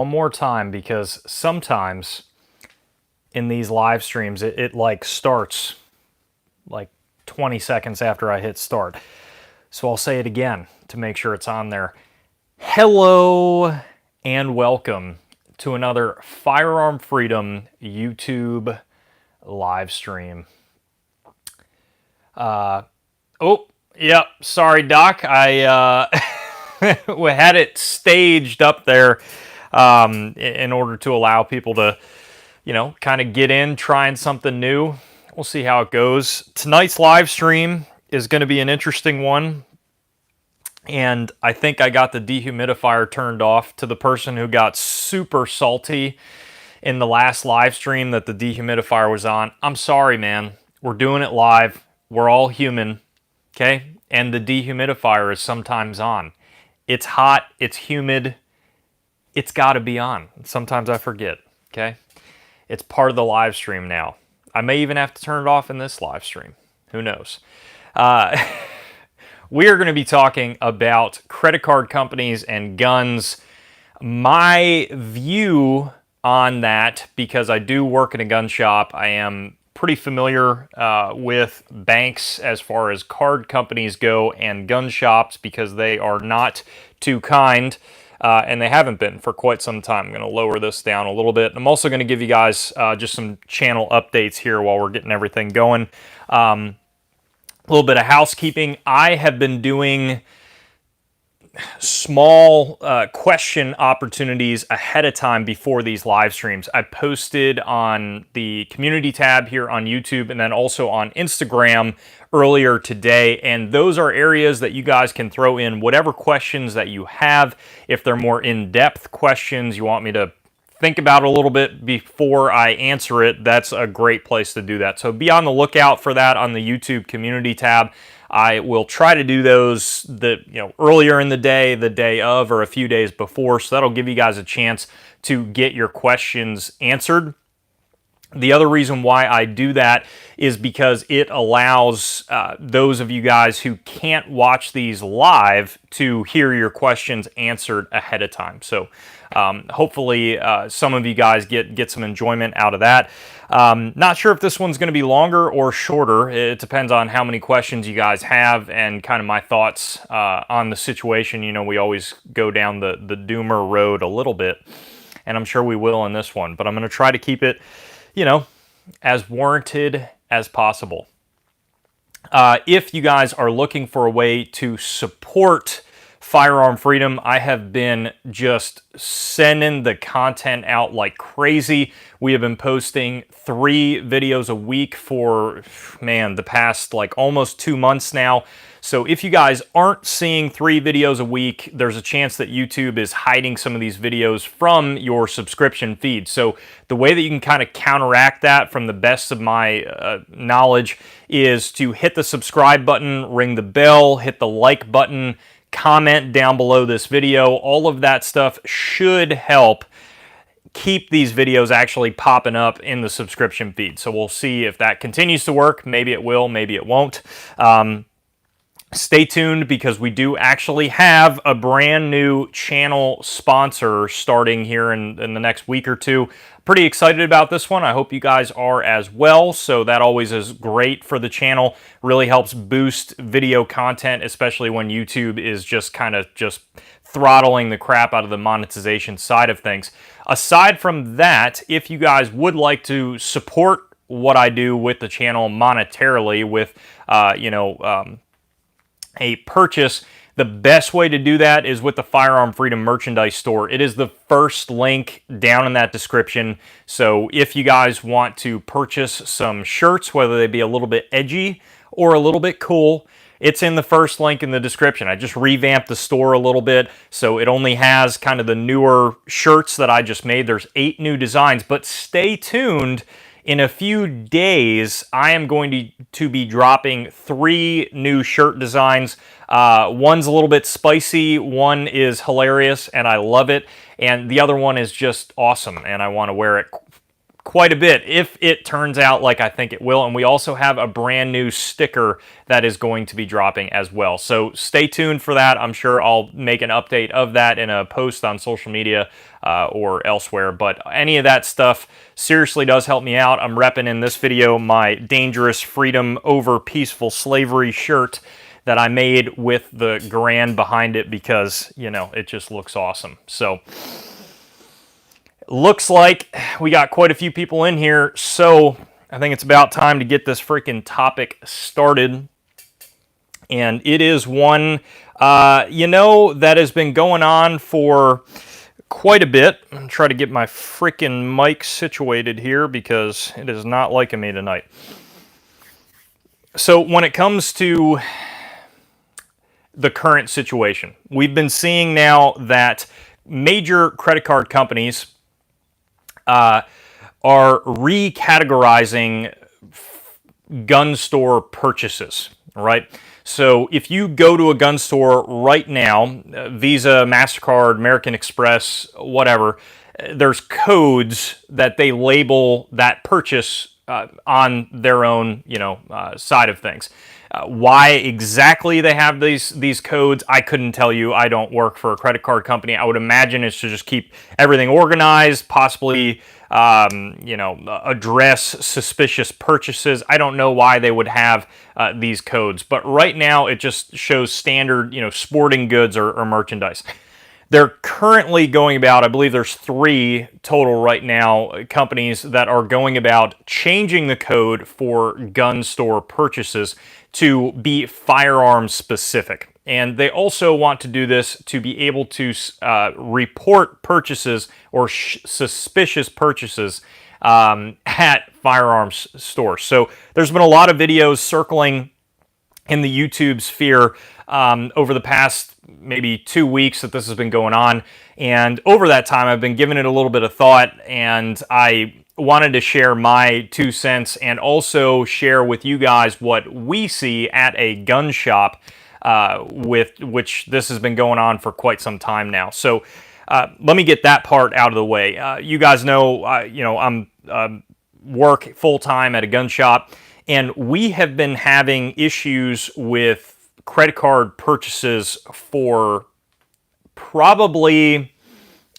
one more time, because sometimes in these live streams it like starts like 20 seconds after I hit start. So I'll say it again to make sure it's on there. Hello and welcome to another Firearm Freedom YouTube live stream. Yep, sorry Doc, I we had it staged up there in order to allow people to, kind of get in, trying something new. We'll see how it goes. Tonight's live stream is going to be an interesting one. And I think I got the dehumidifier turned off. To the person who got super salty in the last live stream that the dehumidifier was on, I'm sorry, man. We're doing it live. We're all human, okay? And the dehumidifier is sometimes on. It's hot, it's humid, it's got to be on. Sometimes I forget, okay? It's part of the live stream now. I may even have to turn it off in this live stream. Who knows? We are going to be talking about credit card companies and guns. My view on that, because I do work in a gun shop, I am pretty familiar with banks as far as card companies go and gun shops, because they are not too kind, and they haven't been for quite some time. I'm going to lower this down a little bit. I'm also going to give you guys just some channel updates here while we're getting everything going. A little bit of housekeeping. I have been doing small question opportunities ahead of time before these live streams. I posted on the community tab here on YouTube and then also on Instagram earlier today, and those are areas that you guys can throw in whatever questions that you have. If they're more in-depth questions, you want me to think about it a little bit before I answer it, that's a great place to do that. So be on the lookout for that on the YouTube community tab. I will try to do those earlier in the day of, or a few days before, so that'll give you guys a chance to get your questions answered. The other reason why I do that is because it allows those of you guys who can't watch these live to hear your questions answered ahead of time. So hopefully some of you guys get some enjoyment out of that. Not sure if this one's going to be longer or shorter. It depends on how many questions you guys have and kind of my thoughts on the situation. You know, we always go down the doomer road a little bit, and I'm sure we will in this one. But I'm going to try to keep it, as warranted as possible. If you guys are looking for a way to support Firearm Freedom, I have been just sending the content out like crazy. We have been posting 3 videos a week for, the past like almost 2 months now. So if you guys aren't seeing 3 videos a week, there's a chance that YouTube is hiding some of these videos from your subscription feed. So the way that you can kind of counteract that, from the best of my knowledge, is to hit the subscribe button, ring the bell, hit the like button, comment down below this video. All of that stuff should help keep these videos actually popping up in the subscription feed. So we'll see if that continues to work. Maybe it will, maybe it won't. Stay tuned, because we do actually have a brand new channel sponsor starting here in the next week or two. Pretty excited about this one. I hope you guys are as well. So that always is great for the channel. Really helps boost video content, especially when YouTube is just kind of throttling the crap out of the monetization side of things. Aside from that, if you guys would like to support what I do with the channel monetarily with, a purchase, the best way to do that is with the Firearm Freedom merchandise store. It is the first link down in that description. So if you guys want to purchase some shirts, whether they be a little bit edgy or a little bit cool, it's in the first link in the description. I just revamped the store a little bit, so it only has kind of the newer shirts that I just made. There's 8 new designs, but stay tuned. In a few days, I am going to be dropping 3 new shirt designs. One's a little bit spicy, one is hilarious, and I love it, and the other one is just awesome, and I want to wear it quite a bit if it turns out like I think it will. And we also have a brand new sticker that is going to be dropping as well. So stay tuned for that. I'm sure I'll make an update of that in a post on social media or elsewhere. But any of that stuff seriously does help me out. I'm repping in this video my Dangerous Freedom Over Peaceful Slavery shirt that I made with the Garand behind it because, you know, it just looks awesome. So looks like we got quite a few people in here, so I think it's about time to get this freaking topic started. And it is one, you know, that has been going on for quite a bit. I'm going to try to get my freaking mic situated here because it is not liking me tonight. So when it comes to the current situation, we've been seeing now that major credit card companies are recategorizing gun store purchases, right? So if you go to a gun store right now, Visa, MasterCard, American Express, whatever, there's codes that they label that purchase on their own, you know, side of things. Why exactly they have these codes, I couldn't tell you. I don't work for a credit card company. I would imagine it's to just keep everything organized, possibly, you know, address suspicious purchases. I don't know why they would have these codes, but right now it just shows standard, you know, sporting goods or merchandise. They're currently going about, I believe there's 3 total right now, companies that are going about changing the code for gun store purchases to be firearms specific. And they also want to do this to be able to report purchases or suspicious purchases at firearms stores. So there's been a lot of videos circling in the YouTube sphere over the past maybe 2 weeks that this has been going on. And over that time, I've been giving it a little bit of thought, and I wanted to share my 2 cents and also share with you guys what we see at a gun shop, with which this has been going on for quite some time now. So let me get that part out of the way. You guys know, you know, I'm work full-time at a gun shop, and we have been having issues with credit card purchases for probably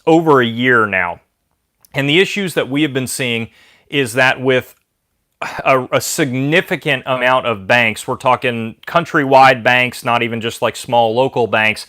over a year now. And the issues that we have been seeing is that with a significant amount of banks, we're talking countrywide banks, not even just like small local banks,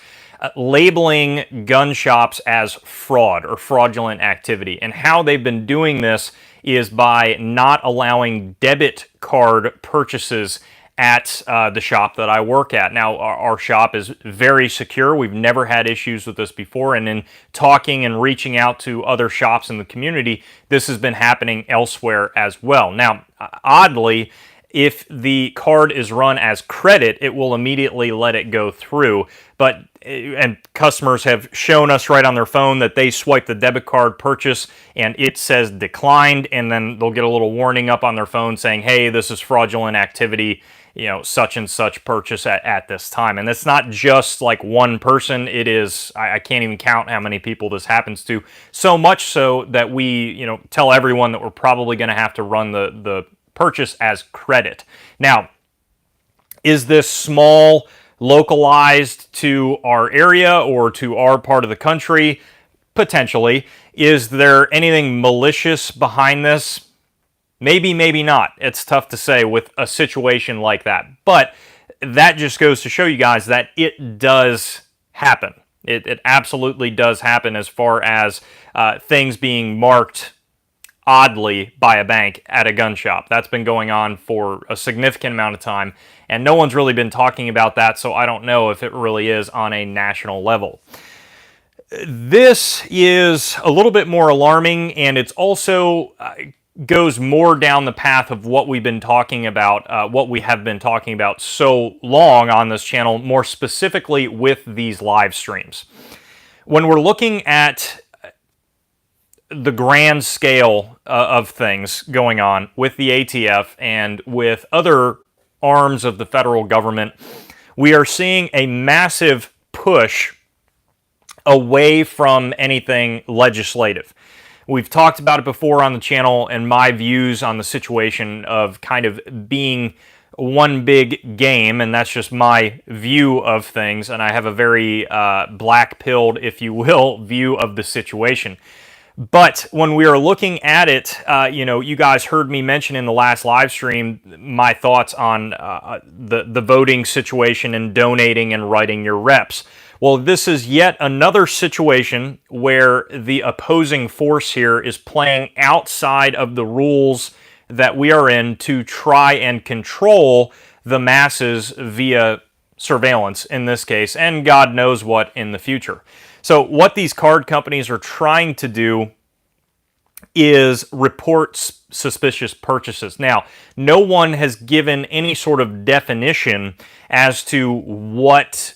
labeling gun shops as fraud or fraudulent activity. And how they've been doing this is by not allowing debit card purchases at the shop that I work at. Now, our shop is very secure. We've never had issues with this before, and in talking and reaching out to other shops in the community, this has been happening elsewhere as well. Now, oddly, if the card is run as credit, it will immediately let it go through. But and customers have shown us right on their phone that they swipe the debit card purchase and it says declined, and then they'll get a little warning up on their phone saying, hey, this is fraudulent activity, you know, such and such purchase at this time. And it's not just like one person. It is, I can't even count how many people this happens to. So much so that we, you know, tell everyone that we're probably going to have to run the purchase as credit. Now, is this small, localized to our area or to our part of the country? Potentially. Is there anything malicious behind this? Maybe, maybe not. It's tough to say with a situation like that. But that just goes to show you guys that it does happen. It absolutely does happen as far as things being marked oddly by a bank at a gun shop. That's been going on for a significant amount of time, and no one's really been talking about that, so I don't know if it really is on a national level. This is a little bit more alarming, and it's also goes more down the path of what we've been talking about, what we have been talking about so long on this channel, more specifically with these live streams. When we're looking at the grand scale of things going on with the ATF and with other arms of the federal government, we are seeing a massive push away from anything legislative. We've talked about it before on the channel and my views on the situation of kind of being one big game, and that's just my view of things, and I have a very black-pilled, if you will, view of the situation. But when we are looking at it, you guys heard me mention in the last live stream my thoughts on the voting situation and donating and writing your reps. Well, this is yet another situation where the opposing force here is playing outside of the rules that we are in to try and control the masses via surveillance in this case, and God knows what in the future. So what these card companies are trying to do is report suspicious purchases. Now, no one has given any sort of definition as to what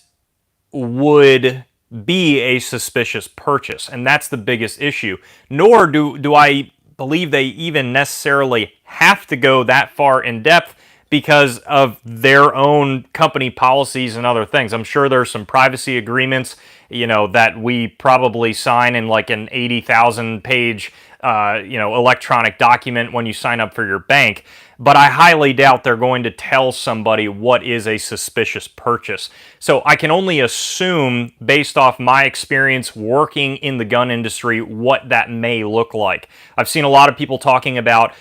would be a suspicious purchase, and that's the biggest issue. Nor do I believe they even necessarily have to go that far in depth because of their own company policies and other things. I'm sure there's some privacy agreements, that we probably sign in like an 80,000 page, electronic document when you sign up for your bank. But I highly doubt they're going to tell somebody what is a suspicious purchase. So I can only assume, based off my experience working in the gun industry, what that may look like. I've seen a lot of people talking about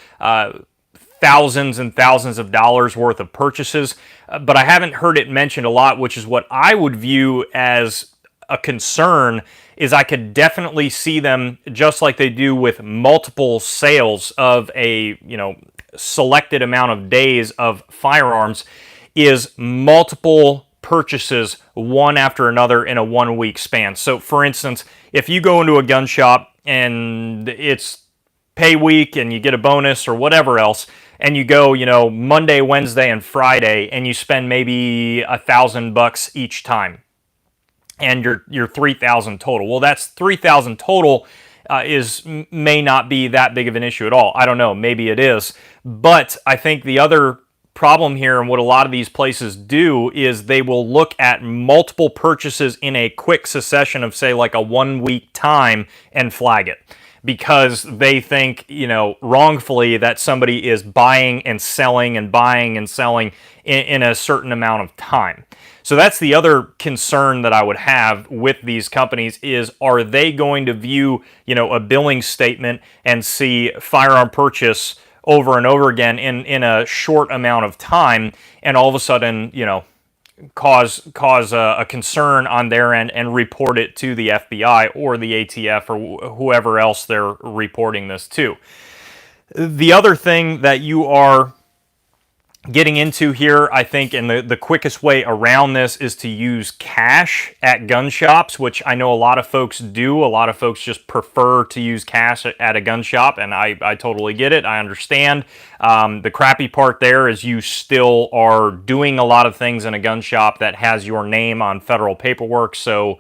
thousands and thousands of dollars worth of purchases, but I haven't heard it mentioned a lot, which is what I would view as a concern. Is I could definitely see them, just like they do with multiple sales of a selected amount of days of firearms, is multiple purchases one after another in a 1 week span. So for instance, if you go into a gun shop and it's pay week and you get a bonus or whatever else, and you go, Monday, Wednesday, and Friday, and you spend maybe $1,000 each time, and you're 3,000 total. Well, that's 3,000 total. May not be that big of an issue at all. I don't know, maybe it is. But I think the other problem here, and what a lot of these places do, is they will look at multiple purchases in a quick succession of, say, like a 1 week time and flag it, because they think, wrongfully, that somebody is buying and selling in a certain amount of time. So that's the other concern that I would have with these companies is, are they going to view, a billing statement and see firearm purchase over and over again in a short amount of time, and all of a sudden, cause a concern on their end and report it to the FBI or the ATF or whoever else they're reporting this to. The other thing that you are getting into here, I think, and the quickest way around this is to use cash at gun shops, which I know a lot of folks do. A lot of folks just prefer to use cash at a gun shop, and I totally get it. I understand. The crappy part there is you still are doing a lot of things in a gun shop that has your name on federal paperwork, so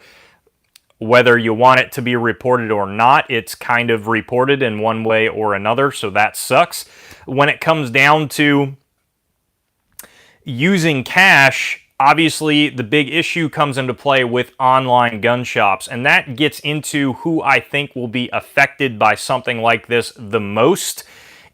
whether you want it to be reported or not, it's kind of reported in one way or another, so that sucks. When it comes down to using cash, obviously the big issue comes into play with online gun shops, and that gets into who I think will be affected by something like this the most.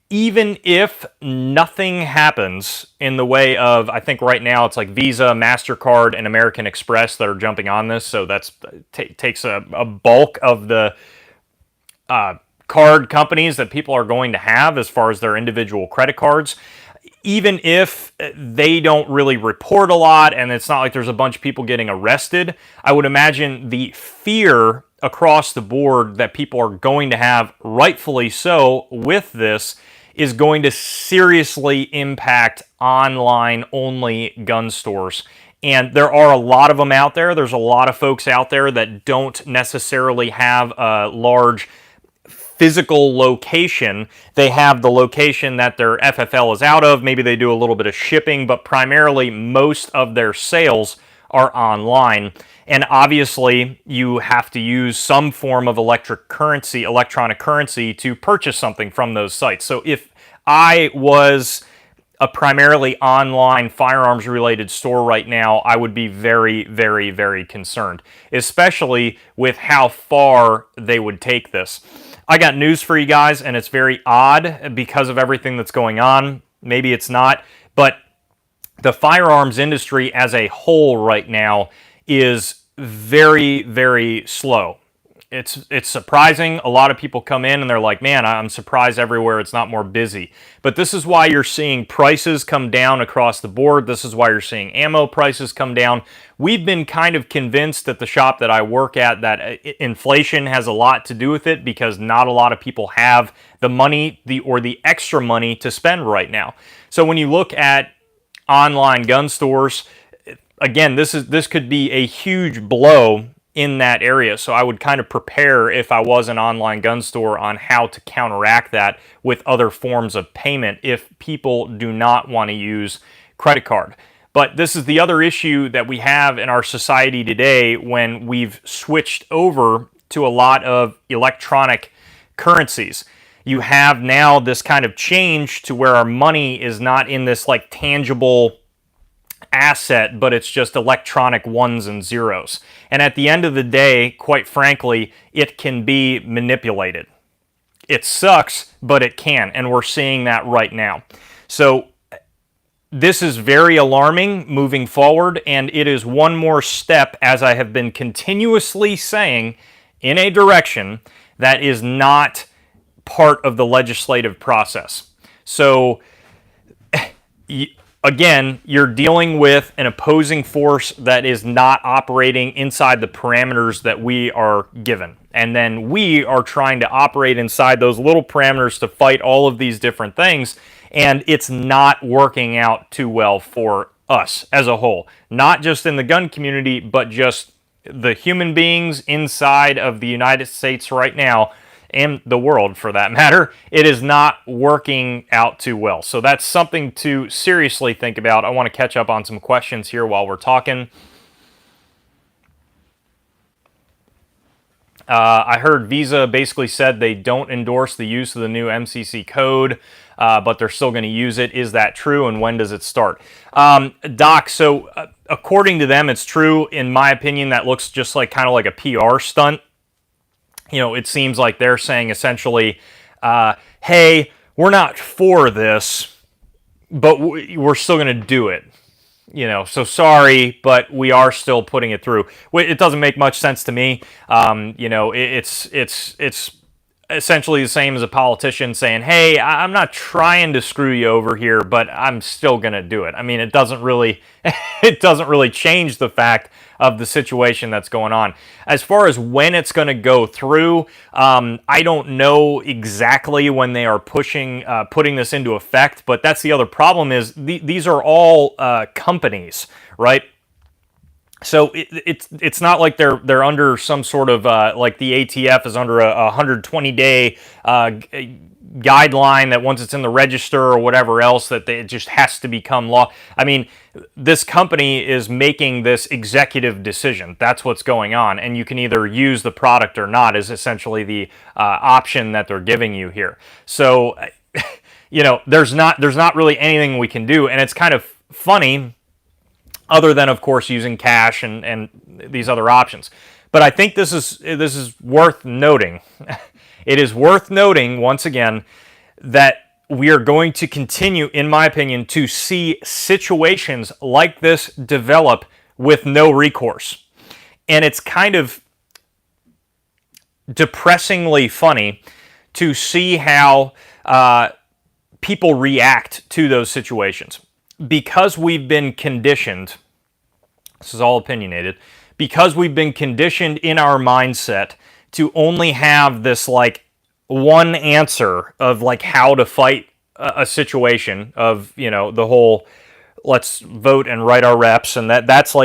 Even if nothing happens in the way of, I think right now it's like Visa, MasterCard, and American Express that are jumping on this, so that's takes a bulk of the card companies that people are going to have as far as their individual credit cards. Even if they don't really report a lot and it's not like there's a bunch of people getting arrested, I would imagine the fear across the board that people are going to have, rightfully so, with this is going to seriously impact online-only gun stores. And there are a lot of them out there. There's a lot of folks out there that don't necessarily have a large physical location. They have the location that their FFL is out of. Maybe they do a little bit of shipping, but primarily most of their sales are online. And obviously, you have to use some form of electronic currency to purchase something from those sites. So if I was a primarily online firearms related store right now, I would be very, very, very concerned, especially with how far they would take this. I got news for you guys, and it's very odd because of everything that's going on. Maybe it's not, but the firearms industry as a whole right now is very, very slow. It's surprising. A lot of people come in and they're like, man, I'm surprised everywhere it's not more busy. But this is why you're seeing prices come down across the board. This is why you're seeing ammo prices come down. We've been kind of convinced at the shop that I work at that inflation has a lot to do with it because not a lot of people have the money or the extra money to spend right now. So when you look at online gun stores, again, this could be a huge blow in that area. So I would kind of prepare if I was an online gun store on how to counteract that with other forms of payment if people do not want to use credit card. But this is the other issue that we have in our society today when we've switched over to a lot of electronic currencies. You have now this kind of change to where our money is not in this like tangible asset, but it's just electronic ones and zeros. And at the end of the day, quite frankly, it can be manipulated. It sucks, but it can, and we're seeing that right now. So this is very alarming moving forward, and it is one more step, as I have been continuously saying, in a direction that is not part of the legislative process. So again, you're dealing with an opposing force that is not operating inside the parameters that we are given. And then we are trying to operate inside those little parameters to fight all of these different things. And it's not working out too well for us as a whole. Not just in the gun community, but just the human beings inside of the United States right now, and the world for that matter. It is not working out too well. So that's something to seriously think about. I want to catch up on some questions here while we're talking. I heard Visa basically said they don't endorse the use of the new MCC code, but they're still going to use it. Is that true, and when does it start? Doc, so according to them, it's true. In my opinion, that looks just like kind of like a PR stunt. You know, it seems like they're saying essentially, hey, we're not for this, but we're still going to do it. You know, so sorry, but we are still putting it through. It doesn't make much sense to me. You know, it's essentially the same as a politician saying, hey, I'm not trying to screw you over here, but I'm still going to do it. I mean, it doesn't really change the fact of the situation that's going on. As far as when it's going to go through, I don't know exactly when they are putting this into effect, but that's the other problem is these are all companies, right? So it's not like they're under some sort of like the ATF is under a 120-day guideline that once it's in the register or whatever else that it just has to become law. I mean, this company is making this executive decision. That's what's going on, and you can either use the product or not is essentially the option that they're giving you here. So, you know, there's not really anything we can do, and it's kind of funny, other than of course using cash and these other options. But I think this is worth noting. It is worth noting, once again, that we are going to continue, in my opinion, to see situations like this develop with no recourse. And it's kind of depressingly funny to see how people react to those situations. Because we've been conditioned, this is all opinionated, because we've been conditioned in our mindset to only have this like one answer of like how to fight a situation of, you know, the whole let's vote and write our reps, and that's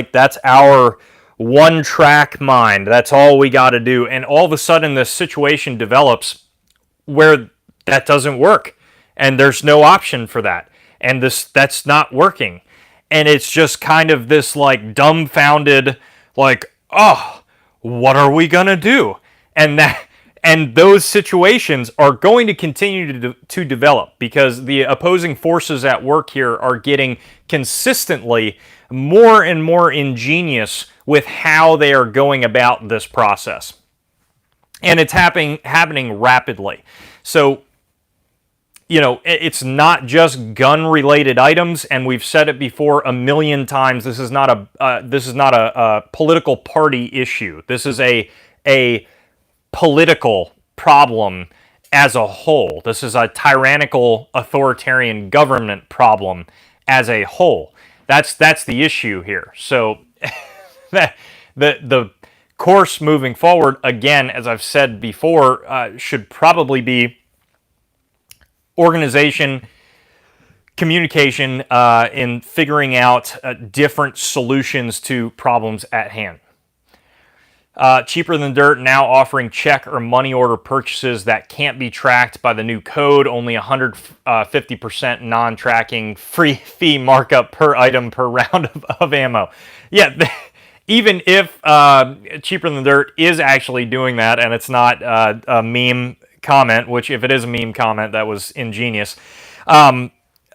our one track mind. That's all we got to do. And all of a sudden this situation develops where that doesn't work and there's no option for that. And that's not working. And it's just kind of this like dumbfounded, like, oh, what are we gonna do? And And those situations are going to continue to develop because the opposing forces at work here are getting consistently more and more ingenious with how they are going about this process. And it's happening rapidly. So, it's not just gun-related items, and we've said it before a million times. This is not a political party issue. This is a political problem as a whole. This is a tyrannical, authoritarian government problem as a whole. That's the issue here. So the course moving forward, again, as I've said before, should probably be organization, communication, in figuring out different solutions to problems at hand. Cheaper Than Dirt now offering check or money order purchases that can't be tracked by the new code. Only 150% non-tracking free fee markup per item per round of ammo. Yeah, even if Cheaper Than Dirt is actually doing that, and it's not a meme comment, which if it is a meme comment, that was ingenious.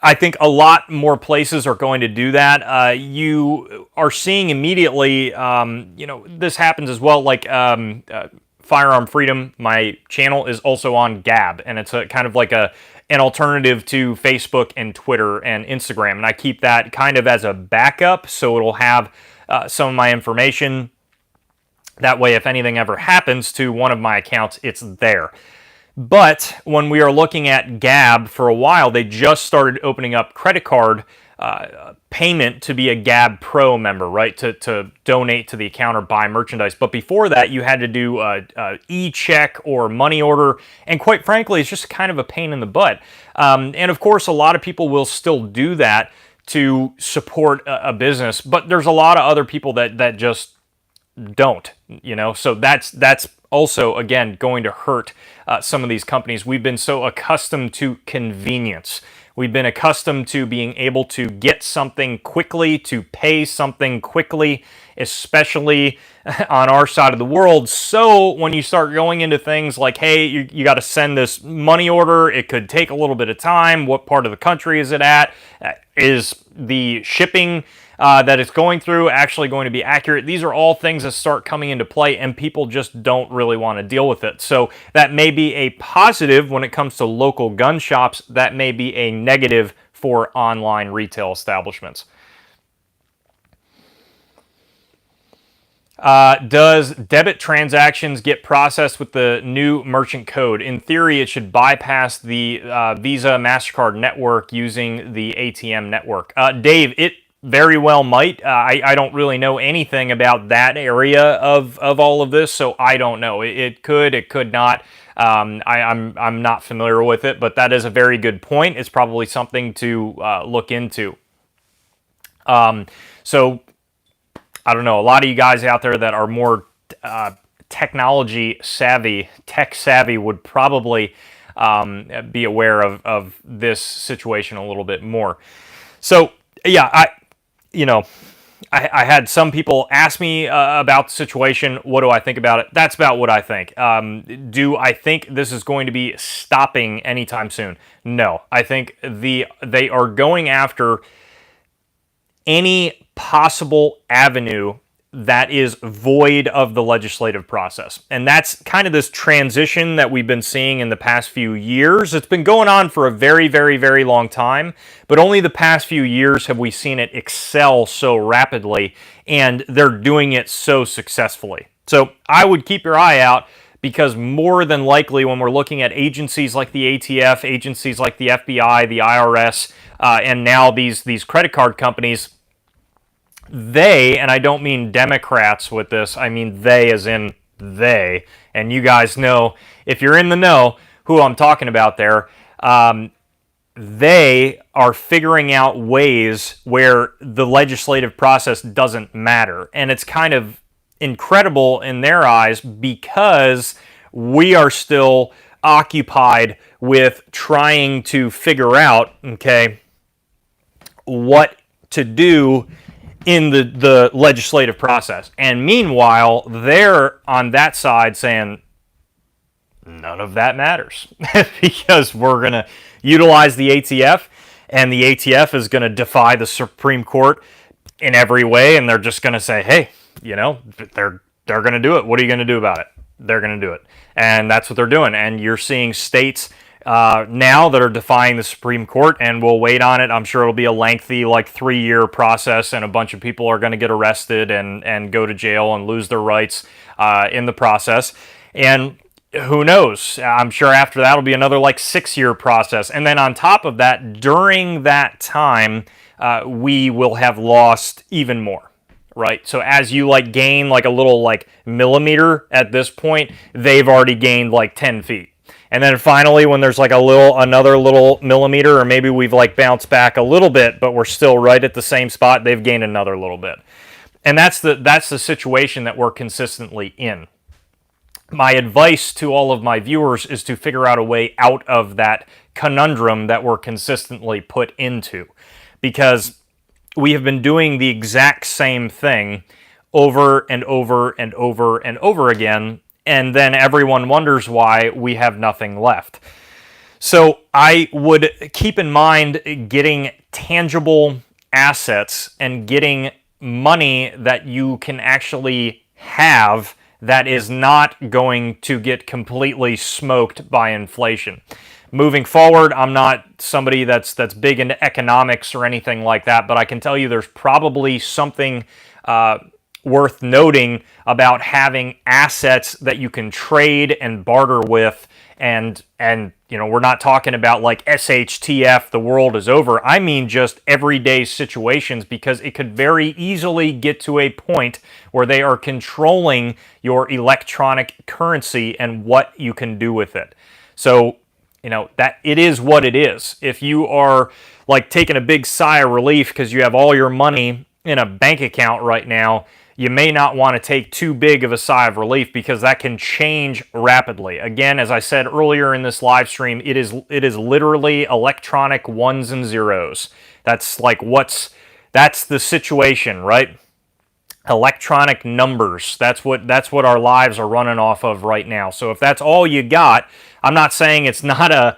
I think a lot more places are going to do that. You are seeing immediately, this happens as well, like Firearm Freedom, my channel, is also on Gab, and it's kind of like an alternative to Facebook and Twitter and Instagram, and I keep that kind of as a backup, so it'll have some of my information. That way, if anything ever happens to one of my accounts, it's there. But when we are looking at Gab for a while, they just started opening up credit card payment to be a Gab Pro member, right? To donate to the account or buy merchandise. But before that, you had to do e-check or money order. And quite frankly, it's just kind of a pain in the butt. And of course, a lot of people will still do that to support a business. But there's a lot of other people that just don't, So that's also, again, going to hurt some of these companies. We've been so accustomed to convenience. We've been accustomed to being able to get something quickly, to pay something quickly, especially on our side of the world. So when you start going into things like, hey, you got to send this money order, it could take a little bit of time. What part of the country is it at? Is the shipping that it's going through actually going to be accurate? These are all things that start coming into play, and people just don't really want to deal with it. So that may be a positive when it comes to local gun shops. That may be a negative for online retail establishments. Does debit transactions get processed with the new merchant code? In theory, it should bypass the Visa MasterCard network using the ATM network. Dave, it very well might. I don't really know anything about that area of all of this, so I don't know. It could not. I'm not familiar with it, but that is a very good point. It's probably something to look into. So I don't know. A lot of you guys out there that are more tech savvy would probably be aware of this situation a little bit more. So yeah, I had some people ask me about the situation. What do I think about it? That's about what I think. Do I think this is going to be stopping anytime soon? No. I think they are going after any possible avenue that is void of the legislative process. And that's kind of this transition that we've been seeing in the past few years. It's been going on for a very, very, very long time, but only the past few years have we seen it excel so rapidly, and they're doing it so successfully. So I would keep your eye out, because more than likely when we're looking at agencies like the ATF, agencies like the FBI, the IRS, and now these credit card companies, they, and I don't mean Democrats with this, I mean they as in they, and you guys know, if you're in the know, who I'm talking about there, they are figuring out ways where the legislative process doesn't matter. And it's kind of incredible in their eyes, because we are still occupied with trying to figure out, okay, what to do in the legislative process. And meanwhile, they're on that side saying, none of that matters because we're going to utilize the ATF, and the ATF is going to defy the Supreme Court in every way, and they're just going to say, hey, they're going to do it. What are you going to do about it? They're going to do it. And that's what they're doing. And you're seeing states now that are defying the Supreme Court, and we'll wait on it. I'm sure it'll be a lengthy, 3-year process, and a bunch of people are going to get arrested and go to jail and lose their rights in the process. And who knows? I'm sure after that will be another 6-year process. And then on top of that, during that time, we will have lost even more. Right, so as you gain a little millimeter at this point, they've already gained 10 feet, and then finally when there's another little millimeter, or maybe we've bounced back a little bit, but we're still right at the same spot, they've gained another little bit, and that's the situation that we're consistently in. My advice to all of my viewers is to figure out a way out of that conundrum that we're consistently put into, because we have been doing the exact same thing over and over and over and over again, and then everyone wonders why we have nothing left. So I would keep in mind getting tangible assets and getting money that you can actually have that is not going to get completely smoked by inflation. Moving forward, I'm not somebody that's big into economics or anything like that, but I can tell you there's probably something worth noting about having assets that you can trade and barter with, and we're not talking about SHTF, the world is over. I mean just everyday situations, because it could very easily get to a point where they are controlling your electronic currency and what you can do with it. So that it is what it is. If you are taking a big sigh of relief because you have all your money in a bank account right now, you may not want to take too big of a sigh of relief, because that can change rapidly. Again, as I said earlier in this live stream, it is literally electronic ones and zeros. That's that's the situation, right? Electronic numbers. That's what our lives are running off of right now. So if that's all you got, I'm not saying it's not a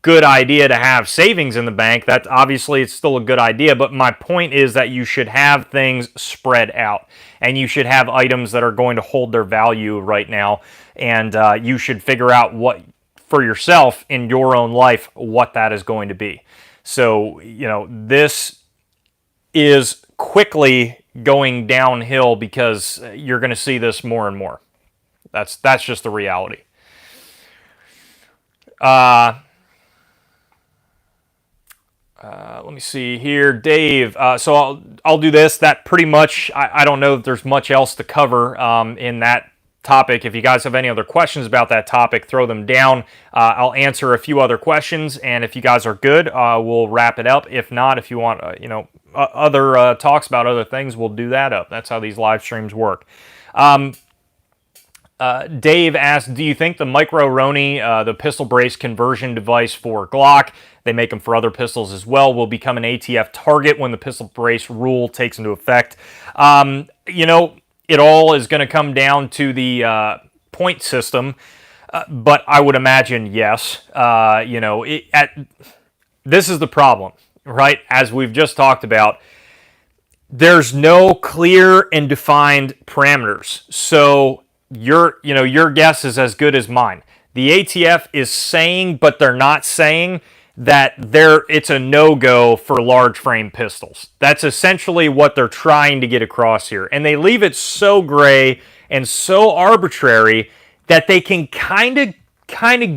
good idea to have savings in the bank. That obviously it's still a good idea, but my point is that you should have things spread out, and you should have items that are going to hold their value right now, and you should figure out what for yourself in your own life what that is going to be. So this is quickly going downhill, because you're going to see this more and more. That's just the reality. Let me see here, Dave. So I'll do this. That pretty much. I don't know if there's much else to cover in that topic. If you guys have any other questions about that topic, throw them down. I'll answer a few other questions, and if you guys are good, we'll wrap it up. If not, if you want, other talks about other things, we'll do that up. That's how these live streams work. Dave asked, do you think the Micro-Roni, the pistol brace conversion device for Glock, they make them for other pistols as well, will become an ATF target when the pistol brace rule takes into effect? It all is going to come down to the point system, but I would imagine yes. This is the problem, right? As we've just talked about, there's no clear and defined parameters. So your guess is as good as mine. The ATF is saying, but they're not saying, that it's a no-go for large frame pistols. That's essentially what they're trying to get across here. And they leave it so gray and so arbitrary that they can kind of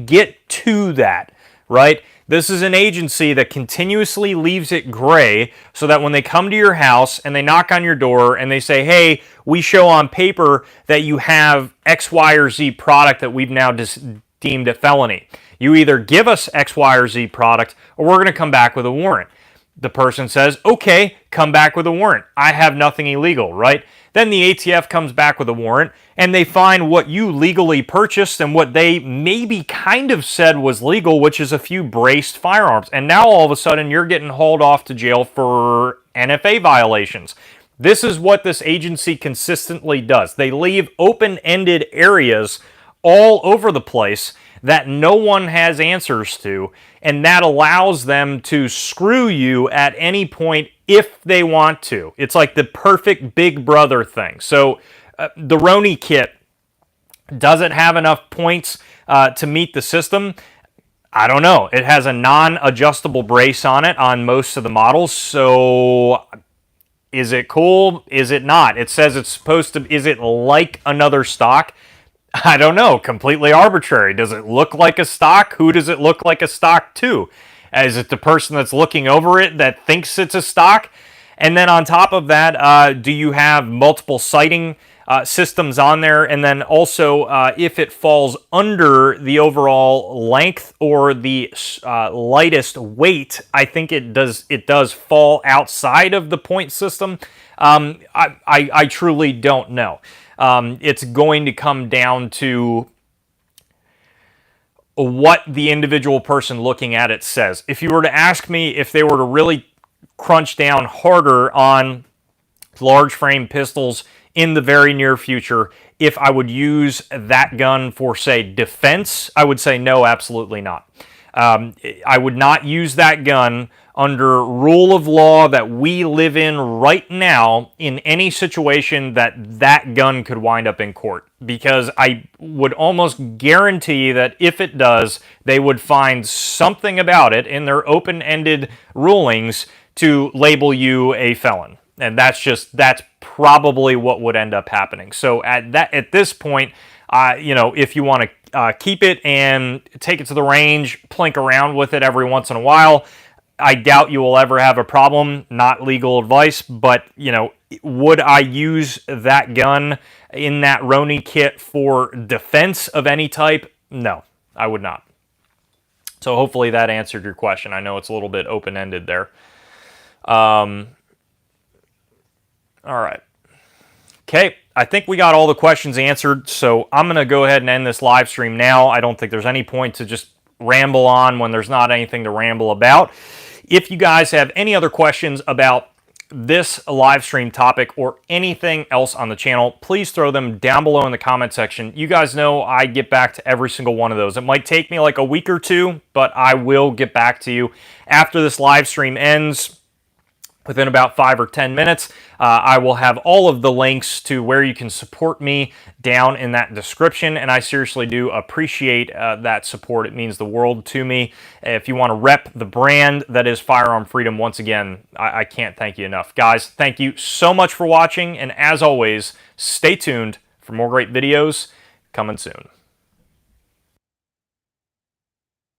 get to that, right? This is an agency that continuously leaves it gray so that when they come to your house and they knock on your door and they say, hey, we show on paper that you have X, Y, or Z product that we've now deemed a felony. You either give us X, Y, or Z product, or we're going to come back with a warrant. The person says, okay, come back with a warrant. I have nothing illegal, right? Then the ATF comes back with a warrant, and they find what you legally purchased and what they maybe kind of said was legal, which is a few braced firearms. And now all of a sudden you're getting hauled off to jail for NFA violations. This is what this agency consistently does. They leave open-ended areas all over the place that no one has answers to, and that allows them to screw you at any point if they want to. It's like the perfect Big Brother thing. So the Roni kit, does it have enough points to meet the system? I don't know. It has a non-adjustable brace on it on most of the models, so is it cool? Is it not? It says it's supposed to. Is it like another stock? I don't know. Completely arbitrary. Does it look like a stock? Who does it look like a stock to? Is it the person that's looking over it that thinks it's a stock? And then on top of that, do you have multiple sighting systems on there? And then also, if it falls under the overall length or the lightest weight, I think it does fall outside of the point system. I truly don't know. It's going to come down to what the individual person looking at it says. If you were to ask me if they were to really crunch down harder on large frame pistols in the very near future, if I would use that gun for, say, defense, I would say no, absolutely not. I would not use that gun under rule of law that we live in right now in any situation that gun could wind up in court. Because I would almost guarantee that if it does, they would find something about it in their open-ended rulings to label you a felon. And that's probably what would end up happening. So at this point, if you want to keep it and take it to the range, plink around with it every once in a while, I doubt you will ever have a problem. Not legal advice, but would I use that gun in that Roni kit for defense of any type? No, I would not. So hopefully that answered your question. I know it's a little bit open-ended there. All right. Okay, I think we got all the questions answered, so I'm going to go ahead and end this live stream now. I don't think there's any point to just ramble on when there's not anything to ramble about. If you guys have any other questions about this live stream topic or anything else on the channel, please throw them down below in the comment section. You guys know I get back to every single one of those. It might take me like a week or two, but I will get back to you after this live stream ends. Within about 5 or 10 minutes, I will have all of the links to where you can support me down in that description, and I seriously do appreciate that support. It means the world to me. If you want to rep the brand that is Firearm Freedom, once again, I can't thank you enough. Guys, thank you so much for watching, and as always, stay tuned for more great videos coming soon.